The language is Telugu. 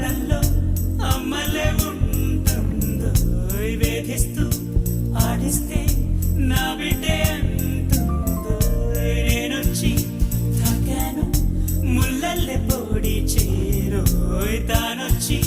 కళ్ళల్లో అమ్మలే ఉంటుందో వేధిస్తూ ఆడిస్తే నా బిడ్డే అంటుందో నేనొచ్చి తాకాను ముల్లల్లే పొడి చేరోయ్ తానొచ్చి